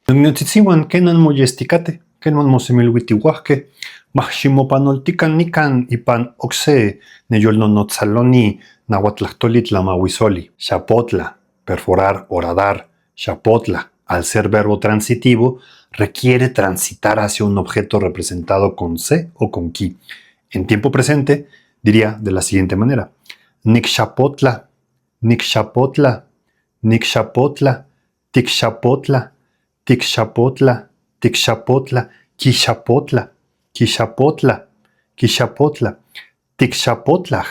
Notziwan kenan moyesticate, kenan mosemilhuitihuajque, maximopanoltican nican ipan oxe, neyolnonotzaloni, nahuatlahtoli tlamahuizoli, xapotla, perforar, horadar, xapotla, al ser verbo transitivo, requiere transitar hacia un objeto representado con se o con ki. En tiempo presente, diría de la siguiente manera: Nixapotla, Nixapotla, Nixapotla, Tixapotla, Tixapotla, Tixapotla, Quixapotla, Quixapotla, Quixapotla, Tixapotlaj,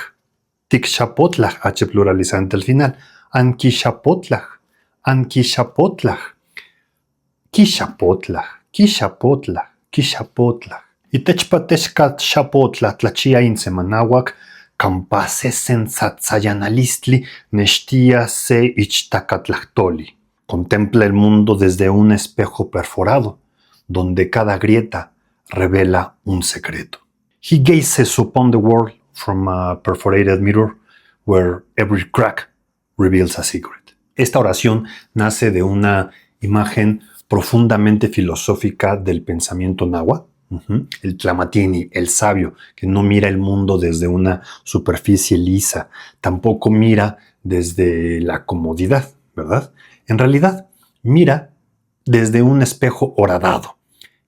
Tixapotlaj, H pluralizante al final, Anquixapotlaj, Anquixapotlaj, Quixapotlaj, Quixapotlaj, Quixapotlaj. Itechpatexcatxapotla tlachia insemanahuac, campase sensatzayanalistli, nextia se ichtacatlahtoli. Contempla el mundo desde un espejo perforado, donde cada grieta revela un secreto. He gazes upon the world from a perforated mirror, where every crack reveals a secret. Esta oración nace de una imagen profundamente filosófica del pensamiento náhuatl. El tlamatini, el sabio, que no mira el mundo desde una superficie lisa, tampoco mira desde la comodidad, ¿verdad? En realidad, mira desde un espejo horadado.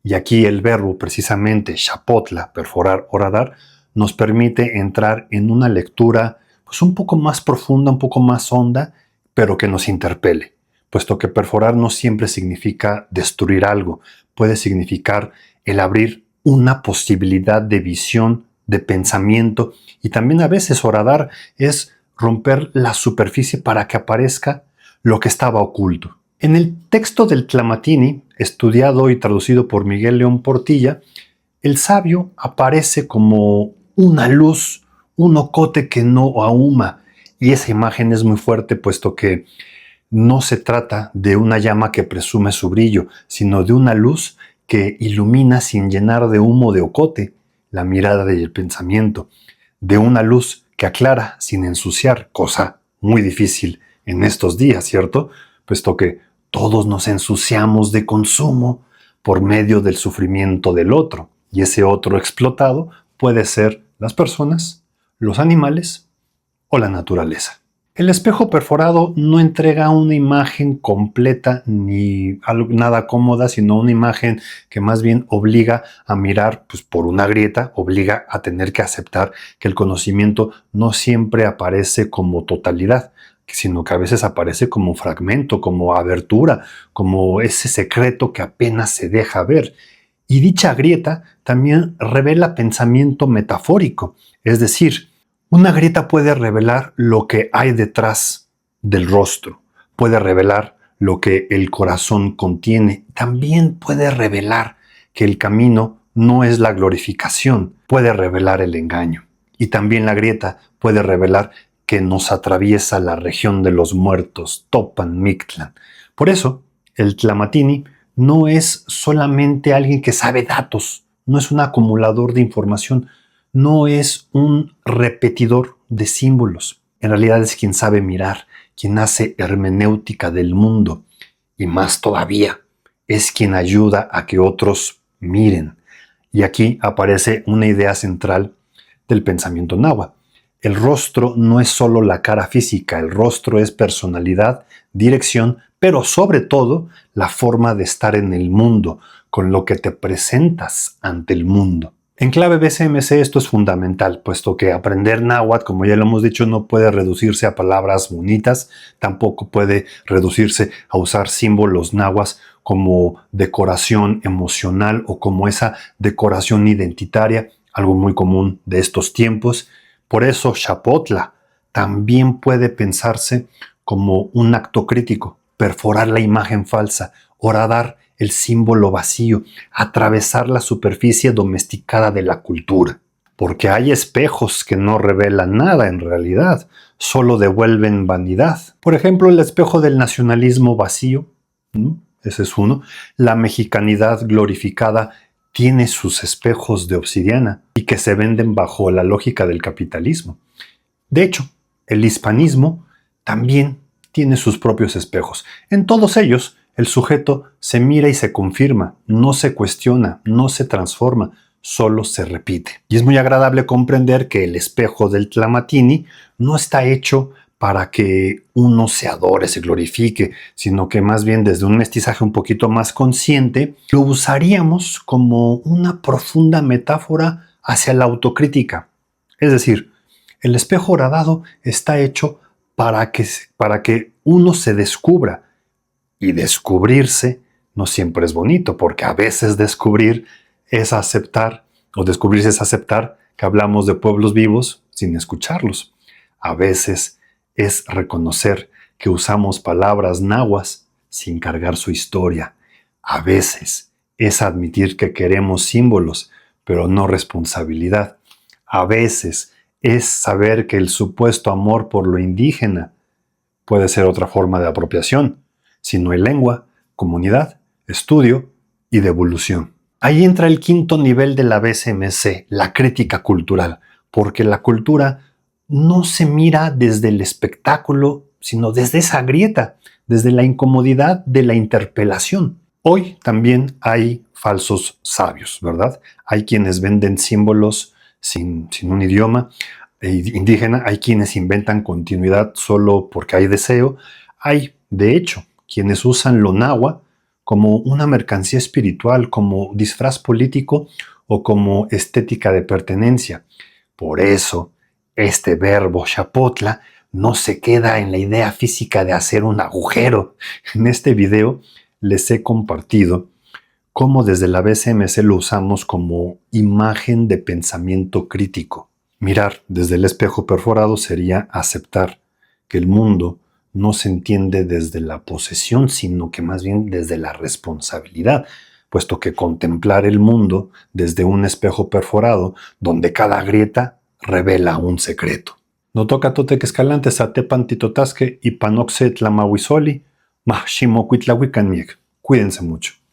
Y aquí el verbo, precisamente, xapotla, perforar, horadar, nos permite entrar en una lectura pues, un poco más profunda, un poco más honda, pero que nos interpele, puesto que perforar no siempre significa destruir algo, puede significar el abrir una posibilidad de visión, de pensamiento, y también a veces horadar es romper la superficie para que aparezca lo que estaba oculto. En el texto del Tlamatini, estudiado y traducido por Miguel León Portilla, el sabio aparece como una luz, un ocote que no ahuma, y esa imagen es muy fuerte puesto que no se trata de una llama que presume su brillo, sino de una luz que ilumina sin llenar de humo de ocote la mirada y el pensamiento, de una luz que aclara sin ensuciar, cosa muy difícil en estos días, ¿cierto? Puesto que todos nos ensuciamos de consumo por medio del sufrimiento del otro, y ese otro explotado puede ser las personas, los animales o la naturaleza. El espejo perforado no entrega una imagen completa ni nada cómoda, sino una imagen que más bien obliga a mirar pues, por una grieta, obliga a tener que aceptar que el conocimiento no siempre aparece como totalidad, sino que a veces aparece como fragmento, como abertura, como ese secreto que apenas se deja ver. Y dicha grieta también revela pensamiento metafórico, es decir, una grieta puede revelar lo que hay detrás del rostro, puede revelar lo que el corazón contiene, también puede revelar que el camino no es la glorificación, puede revelar el engaño. Y también la grieta puede revelar que nos atraviesa la región de los muertos, Topan Mictlan. Por eso, el Tlamatini no es solamente alguien que sabe datos, no es un acumulador de información, no es un repetidor de símbolos. En realidad es quien sabe mirar, quien hace hermenéutica del mundo. Y más todavía, es quien ayuda a que otros miren. Y aquí aparece una idea central del pensamiento náhuatl. El rostro no es solo la cara física, el rostro es personalidad, dirección, pero sobre todo la forma de estar en el mundo, con lo que te presentas ante el mundo. En clave BCMC esto es fundamental, puesto que aprender náhuatl, como ya lo hemos dicho, no puede reducirse a palabras bonitas, tampoco puede reducirse a usar símbolos náhuatl como decoración emocional o como esa decoración identitaria, algo muy común de estos tiempos. Por eso xapotla también puede pensarse como un acto crítico, perforar la imagen falsa, horadar el símbolo vacío, atravesar la superficie domesticada de la cultura. Porque hay espejos que no revelan nada en realidad, solo devuelven vanidad. Por ejemplo, el espejo del nacionalismo vacío, ese es uno. La mexicanidad glorificada tiene sus espejos de obsidiana y que se venden bajo la lógica del capitalismo. De hecho, el hispanismo también tiene sus propios espejos. En todos ellos El sujeto se mira y se confirma, no se cuestiona, no se transforma, solo se repite. Y es muy agradable comprender que el espejo del Tlamatini no está hecho para que uno se adore, se glorifique, sino que más bien desde un mestizaje un poquito más consciente, lo usaríamos como una profunda metáfora hacia la autocrítica. Es decir, el espejo horadado está hecho para que uno se descubra. Y descubrirse no siempre es bonito, porque a veces descubrir es aceptar, o descubrirse es aceptar que hablamos de pueblos vivos sin escucharlos. A veces es reconocer que usamos palabras nahuas sin cargar su historia. A veces es admitir que queremos símbolos, pero no responsabilidad. A veces es saber que el supuesto amor por lo indígena puede ser otra forma de apropiación, si no hay lengua, comunidad, estudio y devolución. Ahí entra el quinto nivel de la BCMC, la crítica cultural, porque la cultura no se mira desde el espectáculo, sino desde esa grieta, desde la incomodidad de la interpelación. Hoy también hay falsos sabios, ¿verdad? Hay quienes venden símbolos sin un idioma indígena, hay quienes inventan continuidad solo porque hay deseo, hay, de hecho, quienes usan lo náhuatl como una mercancía espiritual, como disfraz político o como estética de pertenencia. Por eso, este verbo chapotla no se queda en la idea física de hacer un agujero. En este video les he compartido cómo desde la BCMC lo usamos como imagen de pensamiento crítico. Mirar desde el espejo perforado sería aceptar que el mundo no se entiende desde la posesión, sino que más bien desde la responsabilidad, puesto que contemplar el mundo desde un espejo perforado, donde cada grieta revela un secreto. No toca toteque escalante satepan titotasque y panoxe tlamahuizoli, mahshimocuitlahuicanmiec. Cuídense mucho.